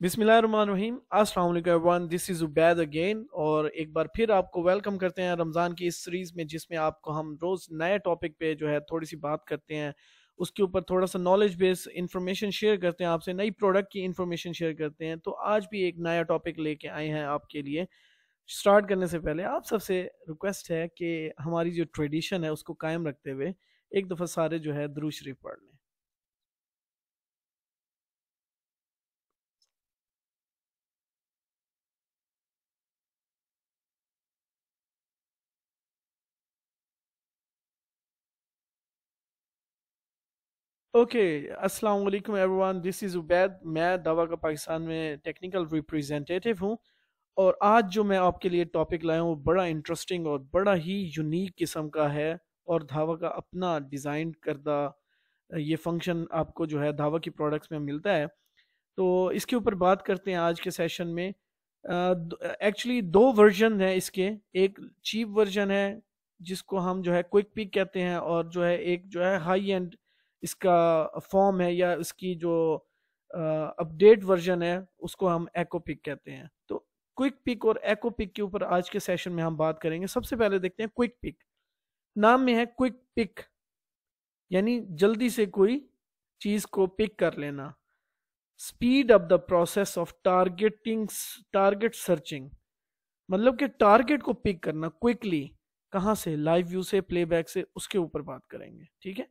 बिस्मिल्लाहिर्रहमानिर्रहीम। अस्सलाम वालेकुम everyone, this is Ubaid again और एक बार फिर आपको वेलकम करते हैं रमज़ान की इस सीरीज़ में, जिसमें आपको हम रोज़ नए टॉपिक पे जो है थोड़ी सी बात करते हैं, उसके ऊपर थोड़ा सा नॉलेज बेस इंफॉर्मेशन शेयर करते हैं, आपसे नई प्रोडक्ट की इंफॉर्मेशन शेयर करते हैं। तो आज भी एक नया टॉपिक लेके आए हैं आपके लिए। स्टार्ट करने से पहले आप सबसे रिक्वेस्ट है कि हमारी जो ट्रेडिशन है उसको कायम रखते हुए एक दफ़ा सारे जो है दुरूद शरीफ पढ़ लें। ओके, अस्सलाम वालेकुम एवरीवन, दिस इज़ उबैद। मैं दावा का पाकिस्तान में टेक्निकल रिप्रेजेंटेटिव हूँ और आज जो मैं आपके लिए टॉपिक लाया हूँ बड़ा इंटरेस्टिंग और बड़ा ही यूनिक किस्म का है। और धावा का अपना डिज़ाइन करदा ये फंक्शन आपको जो है धावा की प्रोडक्ट्स में मिलता है। तो इसके ऊपर बात करते हैं आज के सेशन में। एक्चुअली दो वर्जन है इसके। एक चीप वर्जन है जिसको हम जो है क्विक पिक कहते हैं, और जो है एक जो है हाई एंड इसका फॉर्म है, या इसकी जो अपडेट वर्जन है उसको हम एको पिक कहते हैं। तो क्विक पिक और एको पिक के ऊपर आज के सेशन में हम बात करेंगे। सबसे पहले देखते हैं क्विक पिक। नाम में है क्विक पिक, यानी जल्दी से कोई चीज को पिक कर लेना। Speed up the process of target searching, मतलब कि टारगेट को पिक करना क्विकली। कहाँ से? लाइव व्यू से, प्लेबैक से, उसके ऊपर बात करेंगे। ठीक है,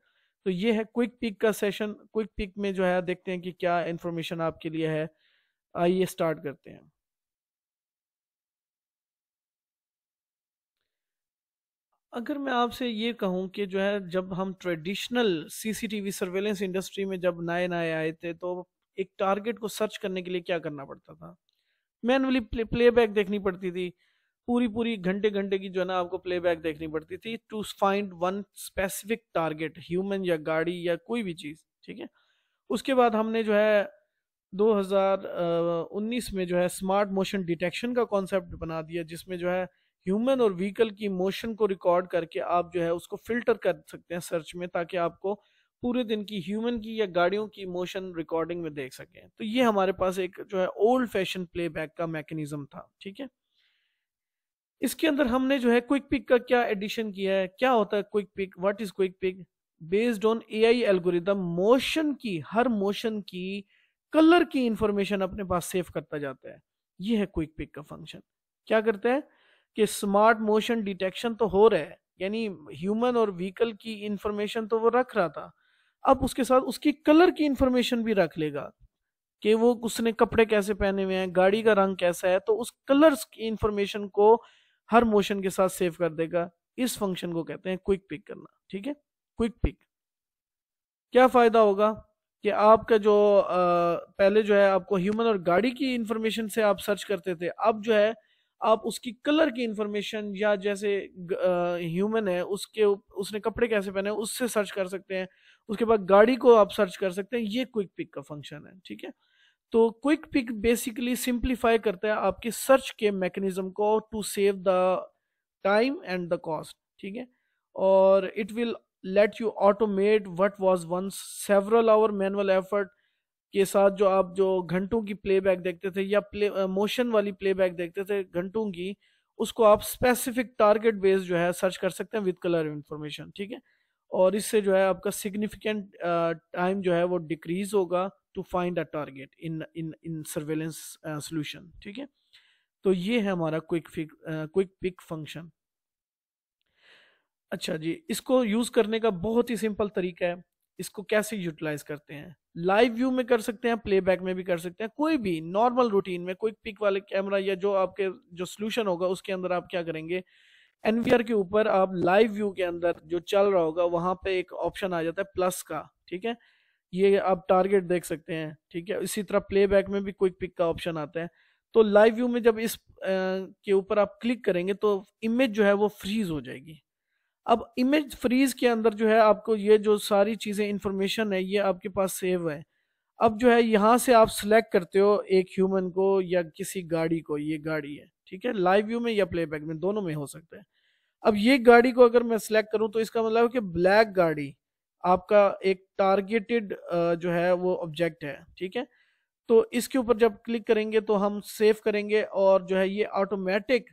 तो ये है क्विक पिक का सेशन। क्विक पिक में जो है देखते हैं कि क्या इंफॉर्मेशन आपके लिए है। आइए स्टार्ट करते हैं। अगर मैं आपसे ये कहूँ कि जो है जब हम ट्रेडिशनल सीसीटीवी सर्वेलेंस इंडस्ट्री में जब नए नए आए थे, तो एक टारगेट को सर्च करने के लिए क्या करना पड़ता था? मैनुअली प्लेबैक देखनी पड़ती थी। पूरी पूरी घंटे घंटे की जो है ना आपको प्लेबैक देखनी पड़ती थी to find one specific target, human या गाड़ी या कोई भी चीज़। ठीक है, उसके बाद हमने जो है 2019 में जो है स्मार्ट मोशन डिटेक्शन का कॉन्सेप्ट बना दिया, जिसमें जो है ह्यूमन और व्हीकल की मोशन को रिकॉर्ड करके आप जो है उसको फिल्टर कर सकते हैं सर्च में, ताकि आपको पूरे दिन की ह्यूमन की या गाड़ियों की मोशन रिकॉर्डिंग में देख सकें। तो ये हमारे पास एक जो है ओल्ड फैशन प्लेबैक का मैकेनिज्म था। ठीक है, इसके अंदर हमने जो है क्विक पिक का क्या एडिशन किया है। क्या होता है quick pick? What is quick pick? Based on AI algorithm, motion की, हर मोशन की कलर की इंफॉर्मेशन अपने पास सेव करता जाता है। ये है क्विक पिक का फंक्शन। क्या करता है कि स्मार्ट मोशन डिटेक्शन तो हो रहा है, यानी ह्यूमन और व्हीकल की इंफॉर्मेशन तो वो रख रहा था, अब उसके साथ उसकी कलर की इंफॉर्मेशन भी रख लेगा कि वो उसने कपड़े कैसे पहने हुए हैं, गाड़ी का रंग कैसा है, तो उस कलर्स की इंफॉर्मेशन को हर मोशन के साथ सेव कर देगा। इस फंक्शन को कहते हैं क्विक पिक करना। ठीक है, क्विक पिक क्या फायदा होगा कि आपका जो पहले जो है आपको ह्यूमन और गाड़ी की इंफॉर्मेशन से आप सर्च करते थे, अब जो है आप उसकी कलर की इंफॉर्मेशन, या जैसे ह्यूमन है उसके उसने कपड़े कैसे पहने हैं उससे सर्च कर सकते हैं। उसके बाद गाड़ी को आप सर्च कर सकते हैं। ये क्विक पिक का फंक्शन है। ठीक है, तो क्विक पिक बेसिकली सिंप्लीफाई करता है आपके सर्च के मैकेनिज्म को to save the time and the cost. ठीक है, और it will let you automate what was once several hour manual effort के साथ। जो आप जो घंटों की प्लेबैक देखते थे या मोशन वाली प्लेबैक देखते थे घंटों की, उसको आप स्पेसिफिक टारगेट बेस्ड जो है सर्च कर सकते हैं विद कलर इंफॉर्मेशन। ठीक है, और इससे जो है आपका सिग्निफिकेंट टाइम जो है वो डिक्रीज होगा to find a target in in in surveillance solution. ठीक है, तो ये है हमारा क्विक पिक फंक्शन। अच्छा जी, इसको यूज करने का बहुत ही सिंपल तरीका है। इसको कैसे यूटिलाइज करते हैं? लाइव व्यू में कर सकते हैं, प्लेबैक में भी कर सकते हैं, कोई भी नॉर्मल रूटीन में क्विक पिक वाले कैमरा या जो आपके जो सोल्यूशन होगा उसके अंदर आप क्या करेंगे, एनवीआर के ऊपर आप लाइव व्यू के अंदर जो चल रहा होगा वहां पे एक ऑप्शन आ जाता है प्लस का। ठीक है, ये आप टारगेट देख सकते हैं। ठीक है, इसी तरह प्लेबैक में भी क्विक पिक का ऑप्शन आता है। तो लाइव व्यू में जब इस के ऊपर आप क्लिक करेंगे तो इमेज जो है वो फ्रीज हो जाएगी। अब इमेज फ्रीज के अंदर जो है आपको ये जो सारी चीजें इंफॉर्मेशन है ये आपके पास सेव है। अब जो है यहाँ से आप सिलेक्ट करते हो एक ह्यूमन को या किसी गाड़ी को। ये गाड़ी है, ठीक है, लाइव व्यू में या प्लेबैक में दोनों में हो सकता है। अब ये गाड़ी को अगर मैं सिलेक्ट करूं तो इसका मतलब है कि ब्लैक गाड़ी आपका एक टारगेटेड जो है वो ऑब्जेक्ट है। ठीक है, तो इसके ऊपर जब क्लिक करेंगे तो हम सेव करेंगे और जो है ये ऑटोमेटिक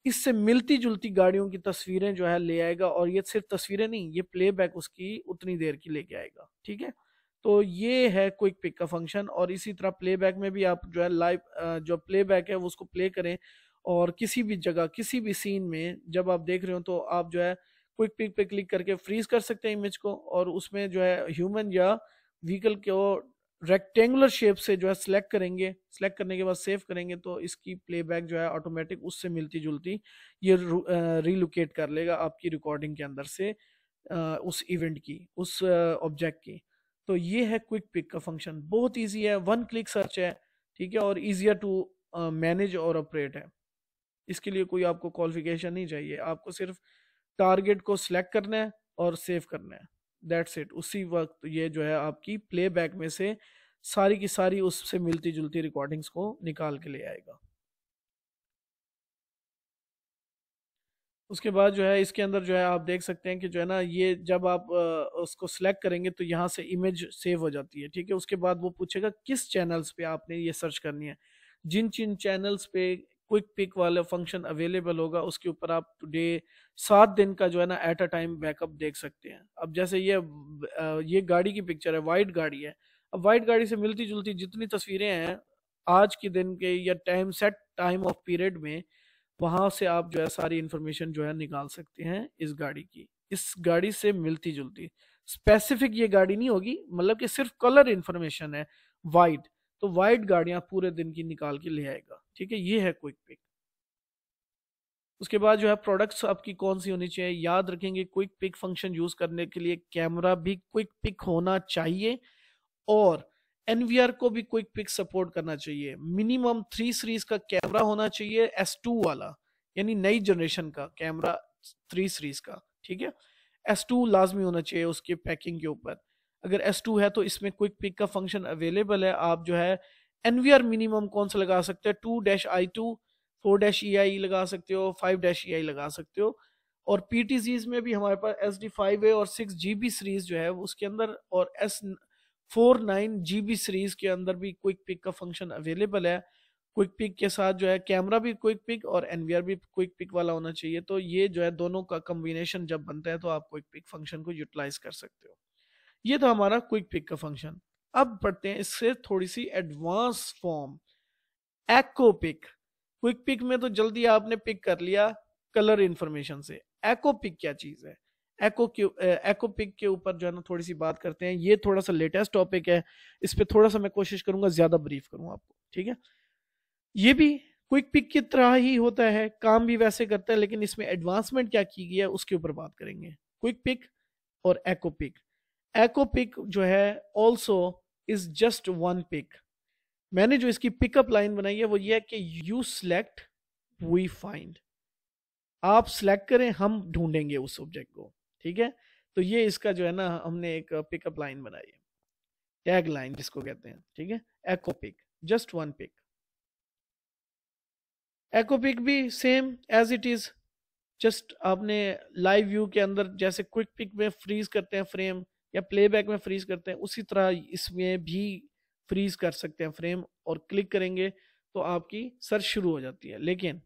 इससे मिलती जुलती गाड़ियों की तस्वीरें जो है ले आएगा, और ये सिर्फ तस्वीरें नहीं, ये प्लेबैक उसकी उतनी देर की लेके आएगा। ठीक है, तो ये है क्विक पिक का फंक्शन। और इसी तरह प्लेबैक में भी आप जो है लाइव जो प्लेबैक है वो उसको प्ले करें, और किसी भी जगह किसी भी सीन में जब आप देख रहे हो तो आप जो है क्विक पिक पे क्लिक करके फ्रीज कर सकते हैं इमेज को, और उसमें जो है ह्यूमन या व्हीकल को रेक्टेंगुलर शेप से जो है सिलेक्ट करेंगे, सिलेक्ट करने के बाद सेव करेंगे तो इसकी प्लेबैक जो है ऑटोमेटिक उससे मिलती जुलती ये रिलोकेट कर लेगा आपकी रिकॉर्डिंग के अंदर से उस इवेंट की, उस ऑब्जेक्ट की। तो ये है क्विक पिक का फंक्शन, बहुत इजी है, वन क्लिक सर्च है। ठीक है, और इजियर टू मैनेज और ऑपरेट है। इसके लिए कोई आपको क्वालिफिकेशन नहीं चाहिए, आपको सिर्फ टारगेट को सिलेक्ट करना है और सेव करना है, दैट्स इट। उसी वक्त ये जो है आपकी प्लेबैक में से सारी की सारी उससे मिलती जुलती रिकॉर्डिंग्स को निकाल के ले आएगा। उसके बाद जो है इसके अंदर जो है आप देख सकते हैं कि जो है ना ये जब आप उसको सिलेक्ट करेंगे तो यहाँ से इमेज सेव हो जाती है। ठीक है, उसके बाद वो पूछेगा किस चैनल्स पे आपने ये सर्च करनी है, जिन जिन चैनल्स पे क्विक पिक वाला फंक्शन अवेलेबल होगा उसके ऊपर आप टुडे 7 दिन का जो है ना एट अ टाइम बैकअप देख सकते हैं। अब जैसे ये गाड़ी की पिक्चर है, वाइट गाड़ी है। अब वाइट गाड़ी से मिलती जुलती जितनी तस्वीरें हैं आज के दिन के या time set time of period में, वहां से आप जो है सारी इंफॉर्मेशन जो है निकाल सकते हैं इस गाड़ी की, इस गाड़ी से मिलती जुलती। स्पेसिफिक ये गाड़ी नहीं होगी, मतलब कि सिर्फ कलर इंफॉर्मेशन है वाइट, तो वाइट गाड़ियां पूरे दिन की निकाल के ले आएगा। ठीक है, ये है क्विक पिक। उसके बाद जो है प्रोडक्ट्स आपकी कौन सी होनी चाहिए, याद रखेंगे क्विक पिक फंक्शन यूज करने के लिए कैमरा भी क्विक पिक होना चाहिए, और एनवीआर को भी क्विक पिक सपोर्ट करना चाहिए। मिनिमम 3 सीरीज का कैमरा होना चाहिए, S2 वाला, यानी नई जनरेशन का कैमरा 3 सीरीज का। ठीक है, S2 लाजमी होना चाहिए उसके पैकिंग के ऊपर। अगर S2 है तो इसमें क्विक पिक का फंक्शन अवेलेबल है। आप जो है एनवीआर मिनिमम कौन सा लगा सकते हैं, 2-i2, 4-ei लगा सकते हो, 5-ei लगा सकते हो। और पीटीजीज में भी हमारे पास SD5A और 6GB सीरीज जो है उसके अंदर, और S49GB सीरीज के अंदर भी क्विक पिक का फंक्शन अवेलेबल है। क्विक पिक के साथ जो है कैमरा भी क्विक पिक और एनवीआर भी क्विक पिक वाला होना चाहिए। तो ये जो है दोनों का कॉम्बिनेशन जब बनता है तो आप क्विक पिक फंक्शन को यूटिलाइज कर सकते हो। ये तो हमारा क्विक पिक का फंक्शन। अब पढ़ते हैं इससे थोड़ी सी एडवांस फॉर्म, एक्को पिक। क्विक पिक में तो जल्दी आपने पिक कर लिया कलर इंफॉर्मेशन से, एक्को पिक क्या चीज है। एक्को पिक के ऊपर जो है ना थोड़ी सी बात करते हैं। ये थोड़ा सा लेटेस्ट टॉपिक है, इस पे थोड़ा सा मैं कोशिश करूंगा ज्यादा ब्रीफ करूं आपको। ठीक है, ये भी क्विक पिक की तरह ही होता है, काम भी वैसे करता है, लेकिन इसमें एडवांसमेंट क्या की गई है उसके ऊपर बात करेंगे। क्विक पिक और एक्को पिक। एक्को पिक जो है also is just one pick. मैंने जो इसकी पिकअप लाइन बनाई है वो ये है कि यू सिलेक्ट वी फाइंड, आप सिलेक्ट करें हम ढूंढेंगे उस ऑब्जेक्ट को। ठीक है, तो ये इसका जो है ना हमने एक पिकअप लाइन बनाई है, टैग लाइन जिसको कहते हैं। ठीक है, echo pick, just one pick. Echo pick भी same as it is, just आपने लाइव व्यू के अंदर जैसे क्विक पिक में फ्रीज करते हैं फ्रेम या प्लेबैक में फ्रीज करते हैं, उसी तरह इसमें भी फ्रीज कर सकते हैं फ्रेम, और क्लिक करेंगे तो आपकी सर्च शुरू हो जाती है। लेकिन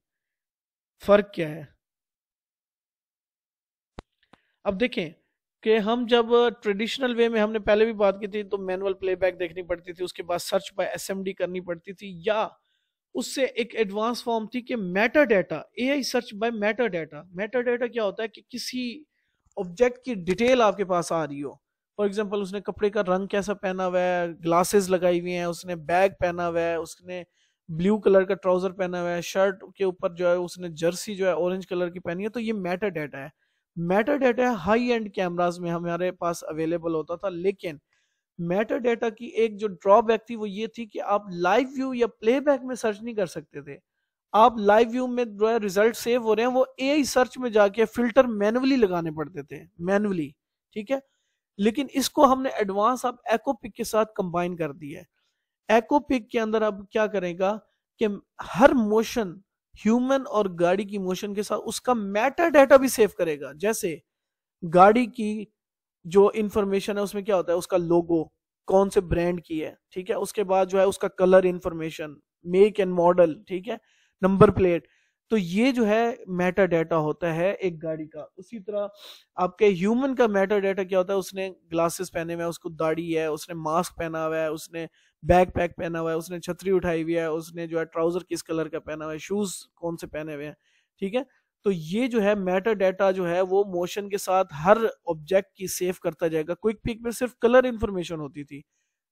फर्क क्या है, अब देखें कि हम जब ट्रेडिशनल वे में, हमने पहले भी बात की थी, तो मैनुअल प्लेबैक देखनी पड़ती थी, उसके बाद सर्च बाय SMD करनी पड़ती थी, या उससे एक एडवांस फॉर्म थी कि Meta data, AI search by Meta data. Meta data क्या होता है कि किसी ऑब्जेक्ट की डिटेल आपके पास आ रही हो। फॉर एग्जांपल उसने कपड़े का रंग कैसा पहना हुआ है, ग्लासेस लगाई हुई हैं, उसने बैग पहना हुआ है, उसने ब्लू कलर का ट्राउजर पहना हुआ है, शर्ट के ऊपर जो है उसने जर्सी जो है ऑरेंज कलर की पहनी है, तो ये मेटा डाटा है। Meta data high and cameras में हमारे पास अवेलेबल होता था, लेकिन मेटा डाटा की एक जो ड्रॉबैक थी वो ये थी कि आप लाइव व्यू या प्लेबैक में सर्च नहीं कर सकते थे। आप लाइव व्यू में जो है रिजल्ट सेव हो रहे हैं वो AI सर्च में जाके फिल्टर मैनुअली लगाने पड़ते थे, मैनुअली। ठीक है, लेकिन इसको हमने एडवांस अब एक्को पिक के साथ कंबाइन कर दिया है। एक्को पिक के अंदर अब क्या करेगा कि हर मोशन, ह्यूमन और गाड़ी की मोशन के साथ उसका मेटा डाटा भी सेव करेगा। जैसे गाड़ी की जो इंफॉर्मेशन है उसमें क्या होता है, उसका लोगो, कौन से ब्रांड की है, ठीक है। उसके बाद जो है उसका colour information, make and model, ठीक है, नंबर प्लेट। तो ये जो है मेटा डाटा होता है एक गाड़ी का। उसी तरह आपके ह्यूमन का मेटा डाटा क्या होता है, उसने ग्लासेस पहने हुए हैं, उसको दाढ़ी है, उसने मास्क पहना हुआ है, उसने बैग पैक पहना हुआ है, उसने छतरी उठाई हुई है, उसने जो है ट्राउजर किस कलर का पहना हुआ है, शूज कौन से पहने हुए हैं, ठीक है। तो ये जो है मेटा डाटा जो है वो मोशन के साथ हर ऑब्जेक्ट की सेव करता जाएगा। क्विक पिक में सिर्फ कलर इंफॉर्मेशन होती थी,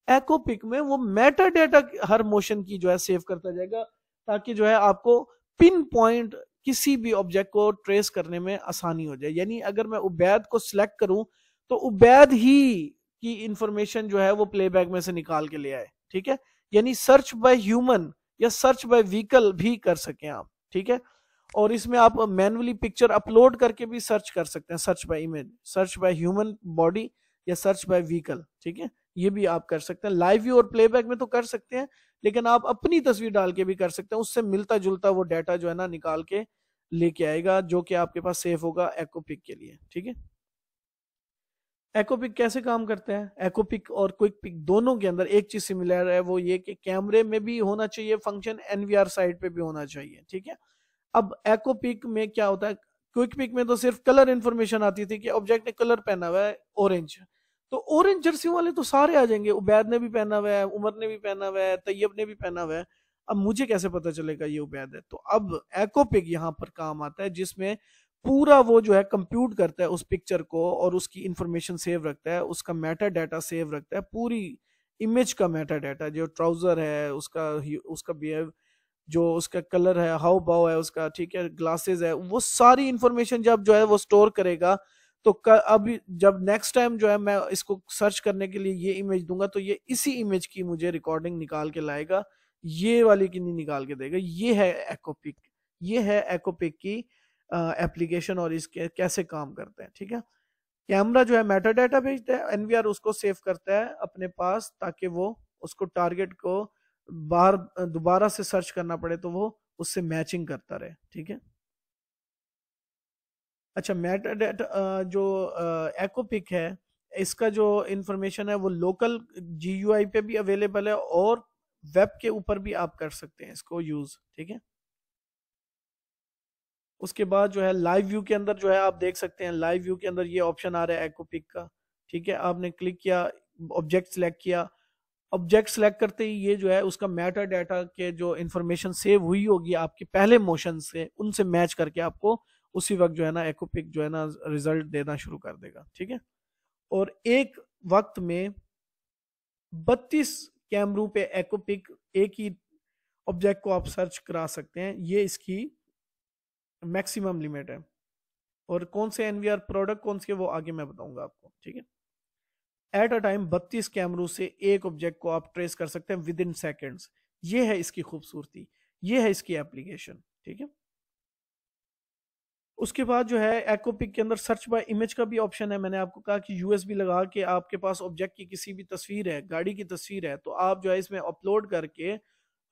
एको पिक में वो मेटा डाटा हर मोशन की जो है सेव करता जाएगा, ताकि जो है आपको पिन पॉइंट किसी भी ऑब्जेक्ट को ट्रेस करने में आसानी हो जाए। यानी अगर मैं उबैद को सिलेक्ट करूं तो उबैद ही की इंफॉर्मेशन जो है वो प्लेबैक में से निकाल के ले आए, ठीक है। यानी सर्च बाय ह्यूमन या सर्च बाय व्हीकल भी कर सकें आप, ठीक है। और इसमें आप मैन्युअली पिक्चर अपलोड करके भी सर्च कर सकते हैं, search by image, search by human body या सर्च बाय व्हीकल, ठीक है। ये भी आप कर सकते हैं। लाइव व्यू और प्लेबैक में तो कर सकते हैं, लेकिन आप अपनी तस्वीर डाल के भी कर सकते हैं, उससे मिलता जुलता वो डाटा जो है ना निकाल के लेके आएगा, जो कि आपके पास सेफ होगा एकोपिक के लिए, ठीक है। एकोपिक कैसे काम करते हैं, एकोपिक और क्विक पिक दोनों के अंदर एक चीज सिमिलर है, वो ये कि कैमरे में भी होना चाहिए फंक्शन, एनवीआर साइड पे भी होना चाहिए, ठीक है। अब एकोपिक में क्या होता है, क्विक पिक में तो सिर्फ कलर इंफॉर्मेशन आती थी कि ऑब्जेक्ट ने कलर पहना हुआ है ऑरेंज, तो ऑरेंज जर्सी वाले तो सारे आ जाएंगे, उबैद ने भी पहना हुआ है, उमर ने भी पहना हुआ है, तैयब ने भी पहना हुआ है। अब मुझे कैसे पता चलेगा ये उबैद है? तो अब एकोपिक यहाँ पर काम आता है, जिसमें पूरा वो जो है कंप्यूट करता है उस पिक्चर को और उसकी इंफॉर्मेशन सेव रखता है, उसका मेटा डाटा सेव रखता है, पूरी इमेज का मेटा डाटा, जो ट्राउजर है उसका, उसका बिहेव, जो उसका कलर है, हाउ बाव है उसका, ठीक है, ग्लासेस है, वो सारी इंफॉर्मेशन जब जो है वो स्टोर करेगा। तो अब जब नेक्स्ट टाइम जो है मैं इसको सर्च करने के लिए ये इमेज दूंगा तो ये इसी इमेज की मुझे रिकॉर्डिंग निकाल के लाएगा, ये वाली की नहीं निकाल के देगा। ये है एकोपिक, ये है एकोपिक की एप्लीकेशन और इसके कैसे काम करते हैं, ठीक है। कैमरा जो है मेटा डाटा भेजता है, एनवीआर उसको सेव करता है अपने पास, ताकि वो उसको टारगेट को बार दोबारा से सर्च करना पड़े तो वो उससे मैचिंग करता रहे, ठीक है। अच्छा, मेटा डाटा जो एकोपिक है, इसका जो इंफॉर्मेशन है वो लोकल जीयूआई पे भी अवेलेबल है और वेब के ऊपर भी आप कर सकते हैं इसको यूज, ठीक है। उसके बाद जो है लाइव व्यू के अंदर जो है आप देख सकते हैं, लाइव व्यू के अंदर ये ऑप्शन आ रहा है एकोपिक का, ठीक है। आपने क्लिक किया, ऑब्जेक्ट सिलेक्ट किया, ऑब्जेक्ट सेलेक्ट करते ही ये जो है उसका मेटा डाटा के जो इंफॉर्मेशन सेव हुई होगी आपके पहले मोशन से, उनसे मैच करके आपको उसी वक्त जो है ना एकोपिक जो है ना रिजल्ट देना शुरू कर देगा, ठीक है। और एक वक्त में 32 कैमरों पे एकोपिक एक ही ऑब्जेक्ट को आप सर्च करा सकते हैं, ये इसकी मैक्सिमम लिमिट है। और कौन से एनवीआर प्रोडक्ट कौन से वो आगे मैं बताऊंगा आपको, ठीक है। एट अ टाइम 32 कैमरों से एक ऑब्जेक्ट को आप ट्रेस कर सकते हैं विद इन सेकेंड्स। ये है इसकी खूबसूरती, ये है इसकी एप्लीकेशन, ठीक है। उसके बाद जो है एकोपिक के अंदर सर्च बाय इमेज का भी ऑप्शन है। मैंने आपको कहा कि यूएसबी लगा के आपके पास ऑब्जेक्ट की किसी भी तस्वीर है, गाड़ी की तस्वीर है, तो आप जो है इसमें अपलोड करके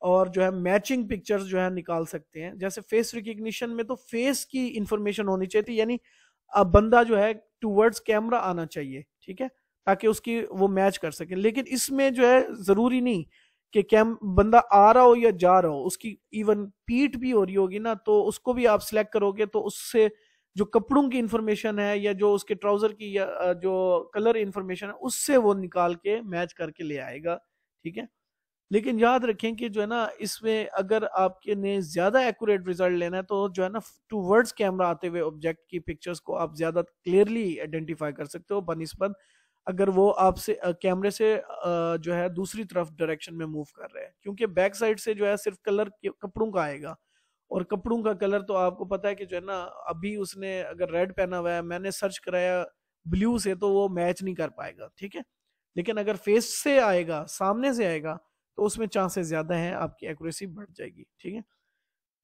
और जो है मैचिंग पिक्चर्स जो है निकाल सकते हैं। जैसे फेस रिकग्निशन में तो फेस की इंफॉर्मेशन होनी चाहिए थी, यानी अब बंदा जो है टूवर्ड्स कैमरा आना चाहिए, ठीक है, ताकि उसकी वो मैच कर सके। लेकिन इसमें जो है जरूरी नहीं कि कैम बंदा आ रहा हो या जा रहा हो, उसकी इवन पीठ भी हो रही होगी ना, तो उसको भी आप सिलेक्ट करोगे तो उससे जो कपड़ों की इंफॉर्मेशन है या जो उसके ट्राउजर की या जो कलर इंफॉर्मेशन है उससे वो निकाल के मैच करके ले आएगा, ठीक है। लेकिन याद रखें कि जो है ना इसमें अगर आपके ने ज्यादा एक्यूरेट रिजल्ट लेना है तो जो है ना टूवर्ड्स कैमरा आते हुए ऑब्जेक्ट की पिक्चर्स को आप ज्यादा क्लियरली आइडेंटिफाई कर सकते हो बनिस्बत अगर वो आपसे कैमरे से जो है दूसरी तरफ डायरेक्शन में मूव कर रहे हैं, क्योंकि बैक साइड से जो है सिर्फ कलर कपड़ों का आएगा और कपड़ों का कलर तो आपको पता है कि जो है ना अभी उसने अगर रेड पहना हुआ है, मैंने सर्च कराया ब्लू से, तो वो मैच नहीं कर पाएगा, ठीक है। लेकिन अगर फेस से आएगा, सामने से आएगा, तो उसमें चांसेस ज्यादा हैं आपकी एक्यूरेसी बढ़ जाएगी, ठीक है।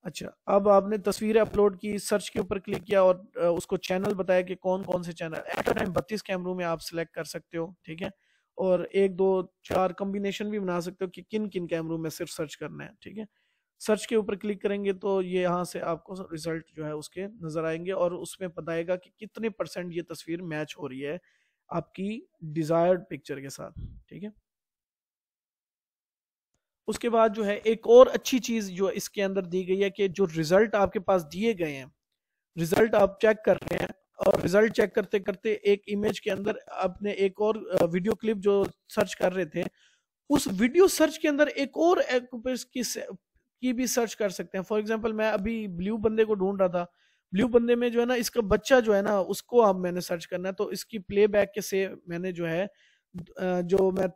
अच्छा, अब आपने तस्वीरें अपलोड की, सर्च के ऊपर क्लिक किया और उसको चैनल बताया कि कौन कौन से चैनल, एट अ टाइम 32 कैमरों में आप सिलेक्ट कर सकते हो, ठीक है। और एक दो चार कॉम्बिनेशन भी बना सकते हो कि किन किन कैमरों में सिर्फ सर्च करना है, ठीक है। सर्च के ऊपर क्लिक करेंगे तो ये यहाँ से आपको रिजल्ट जो है उसके नजर आएंगे और उसमें बताएगा कि कितने % ये तस्वीर मैच हो रही है आपकी डिजायर्ड पिक्चर के साथ, ठीक है। उसके बाद जो है एक और अच्छी चीज जो इसके अंदर दी गई है कि जो रिजल्ट आपके पास दिए गए हैं, रिजल्ट आप चेक कर रहे हैं, और रिजल्ट चेक करते करते एक इमेज के अंदर आपने एक और वीडियो क्लिप जो सर्च कर रहे थे, उस वीडियो सर्च के अंदर एक और की भी सर्च कर सकते हैं। फॉर एग्जांपल मैं अभी ब्लू बंदे को ढूंढ रहा था, ब्लू बंदे में जो है ना इसका बच्चा जो है ना उसको अब मैंने सर्च करना है, तो इसकी प्लेबैक के से मैंने जो है जो मैं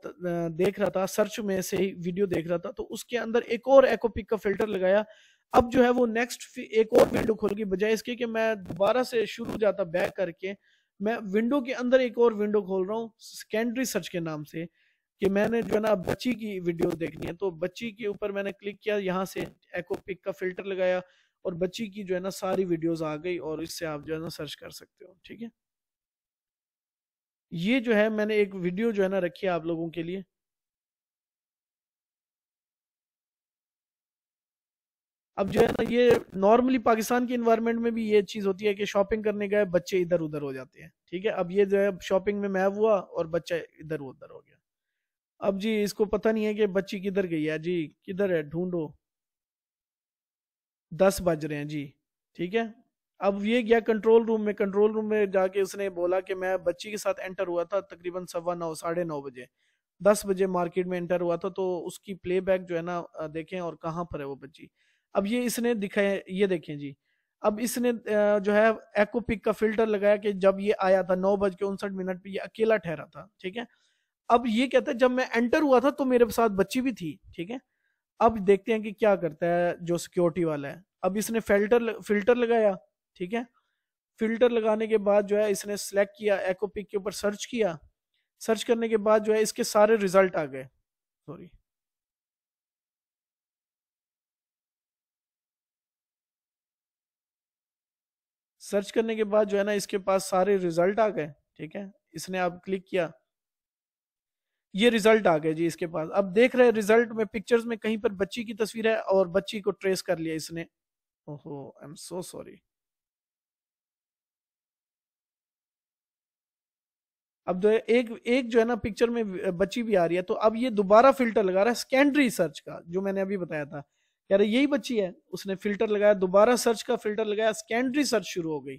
देख रहा था सर्च में से ही वीडियो देख रहा था, तो उसके अंदर एक और एकोपिक का फिल्टर लगाया। अब जो है वो नेक्स्ट एक और विंडो खोल गई, बजाय इसके कि मैं दोबारा से शुरू जाता बैक करके, मैं विंडो के अंदर एक और विंडो खोल रहा हूँ सेकेंडरी सर्च के नाम से, कि मैंने जो है ना बच्ची की वीडियो देखनी है, तो बच्ची के ऊपर मैंने क्लिक किया, यहाँ से एकोपिक का फिल्टर लगाया और बच्ची की जो है ना सारी वीडियोस आ गई, और इससे आप जो है ना सर्च कर सकते हो। ठीक है, ये जो है मैंने एक वीडियो जो है ना रखी है आप लोगों के लिए। अब जो है ना ये नॉर्मली पाकिस्तान के इन्वायरमेंट में भी ये चीज होती है कि शॉपिंग करने गए बच्चे इधर उधर हो जाते हैं। ठीक है, अब ये जो है शॉपिंग में मैं हुआ और बच्चा इधर उधर हो गया। अब जी इसको पता नहीं है कि बच्ची किधर गई है, जी किधर है ढूंढो, 10 बज रहे हैं जी। ठीक है, अब ये गया कंट्रोल रूम में, कंट्रोल रूम में जाके उसने बोला कि मैं बच्ची के साथ एंटर हुआ था तकरीबन 9:15 9:30 बजे, 10 बजे मार्केट में एंटर हुआ था, तो उसकी प्लेबैक जो है ना देखें और कहाँ पर है वो बच्ची। अब ये इसने दिखाया, ये देखें जी। अब इसने जो है एकोपिक का फिल्टर लगाया कि जब ये आया था 9:59 पे ये अकेला ठहरा था। ठीक है, अब ये कहता है जब मैं एंटर हुआ था तो मेरे साथ बच्ची भी थी। ठीक है, अब देखते हैं कि क्या करता है जो सिक्योरिटी वाला है। अब इसने फिल्टर लगाया। ठीक है, फिल्टर लगाने के बाद जो है इसने सेलेक्ट किया, एकोपिक के ऊपर सर्च किया, सर्च करने के बाद जो है इसके सारे रिजल्ट आ गए। सॉरी, सर्च करने के बाद जो है ना इसके पास सारे रिजल्ट आ गए। ठीक है, इसने अब क्लिक किया, ये रिजल्ट आ गए जी इसके पास। अब देख रहे हैं रिजल्ट में पिक्चर्स में कहीं पर बच्ची की तस्वीर है और बच्ची को ट्रेस कर लिया इसने। ओहो, आई एम सो सॉरी। अब जो है एक एक जो है ना पिक्चर में बच्ची भी आ रही है, तो अब ये दोबारा फिल्टर लगा रहा है सेकेंडरी सर्च का, जो मैंने अभी बताया था कह रहे यही बच्ची है, उसने फिल्टर लगाया, दोबारा सर्च का फिल्टर लगाया, सेकेंडरी सर्च शुरू हो गई।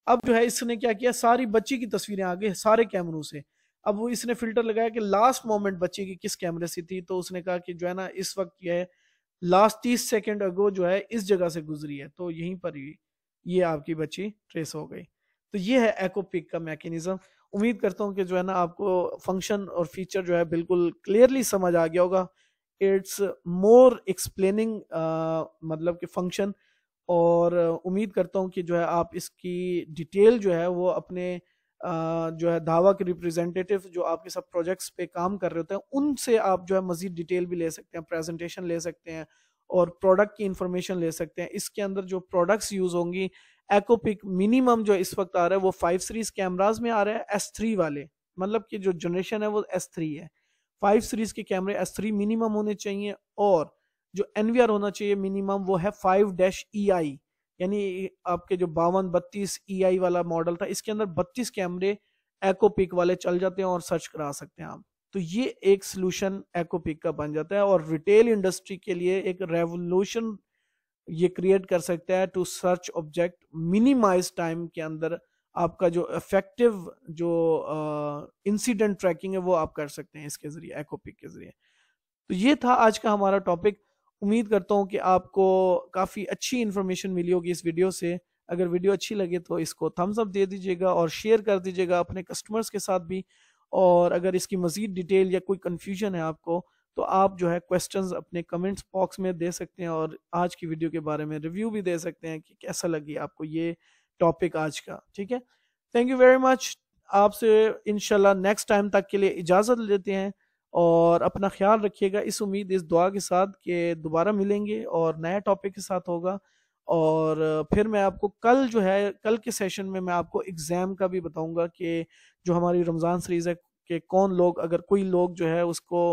अब जो है इसने क्या किया, सारी बच्ची की तस्वीरें आ गई सारे कैमरों से। अब वो इसने फिल्टर लगाया कि लास्ट मोमेंट बच्ची की किस कैमरे से थी, तो उसने कहा कि जो है ना इस वक्त ये है लास्ट 30 सेकेंड अगो जो है इस जगह से गुजरी है, तो यहीं पर ये आपकी बच्ची ट्रेस हो गई। तो ये है एकोपिक का मैकेनिज्म। उम्मीद करता हूँ कि जो है ना आपको फंक्शन और फीचर जो है बिल्कुल क्लियरली समझ आ गया होगा। इट्स मोर एक्सप्लेनिंग मतलब कि फंक्शन, और उम्मीद करता हूँ कि जो है आप इसकी डिटेल जो है वो अपने जो है दावा के रिप्रेजेंटेटिव जो आपके सब प्रोजेक्ट्स पे काम कर रहे होते हैं उनसे आप जो है मजीद डिटेल भी ले सकते हैं, प्रेजेंटेशन ले सकते हैं और प्रोडक्ट की इंफॉर्मेशन ले सकते हैं। इसके अंदर जो प्रोडक्ट्स यूज होंगी, एकोपिक मिनिमम जो इस वक्त आ रहा है वो 5 सीरीज कैमराज में आ रहा है, S3 वाले, मतलब कि जो जनरेशन है वो S3 है। 5 सीरीज के कैमरे S3 मिनिमम होने चाहिए, और जो NVR होना चाहिए मिनिमम वो है 5-EI, यानी आपके जो 5232 EI वाला मॉडल था इसके अंदर 32 कैमरे एकोपिक वाले चल जाते हैं और सर्च करा सकते हैं आप। तो ये एक सोल्यूशन एकोपिक का बन जाता है और रिटेल इंडस्ट्री के लिए एक रेवोल्यूशन ये क्रिएट कर सकता है to search object minimize time के अंदर। आपका जो इफेक्टिव जो इंसिडेंट ट्रैकिंग है वो आप कर सकते हैं इसके जरिए, एकोपिक के जरिए। तो ये था आज का हमारा टॉपिक। उम्मीद करता हूँ कि आपको काफ़ी अच्छी इन्फॉर्मेशन मिली होगी इस वीडियो से। अगर वीडियो अच्छी लगे तो इसको थम्स अप दे दीजिएगा और शेयर कर दीजिएगा अपने कस्टमर्स के साथ भी। और अगर इसकी मज़ीद डिटेल या कोई कन्फ्यूजन है आपको, तो आप जो है क्वेश्चंस अपने कमेंट्स बॉक्स में दे सकते हैं और आज की वीडियो के बारे में रिव्यू भी दे सकते हैं कि कैसा लगी आपको ये टॉपिक आज का। ठीक है, थैंक यू वेरी मच। आपसे इंशाल्लाह नेक्स्ट टाइम तक के लिए इजाज़त लेते हैं और अपना ख्याल रखिएगा, इस उम्मीद इस दुआ के साथ कि दोबारा मिलेंगे और नया टॉपिक के साथ होगा। और फिर मैं आपको कल जो है कल के सेशन में मैं आपको एग्ज़ाम का भी बताऊंगा कि जो हमारी रमज़ान सीरीज़ है कि कौन लोग, अगर कोई लोग जो है उसको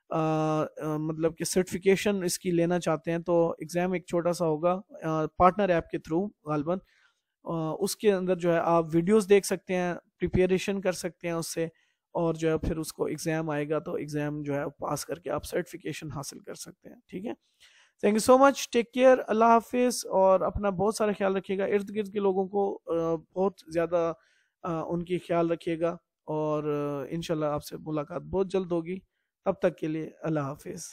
मतलब कि सर्टिफिकेशन इसकी लेना चाहते हैं, तो एग्ज़ाम एक छोटा सा होगा पार्टनर ऐप के थ्रू गालबन। उसके अंदर जो है आप वीडियोस देख सकते हैं, प्रिपरेशन कर सकते हैं उससे, और जो है फिर उसको एग्ज़ाम आएगा तो एग्ज़ाम जो है पास करके आप सर्टिफिकेशन हासिल कर सकते हैं। ठीक है, thank you so much, take care, अल्लाह हाफिज़, और अपना बहुत सारा ख्याल रखिएगा, इर्द गिर्द के लोगों को बहुत ज़्यादा उनकी ख्याल रखिएगा, और इंशाल्लाह आपसे मुलाकात बहुत जल्द होगी। तब तक के लिए अल्लाह हाफिज़।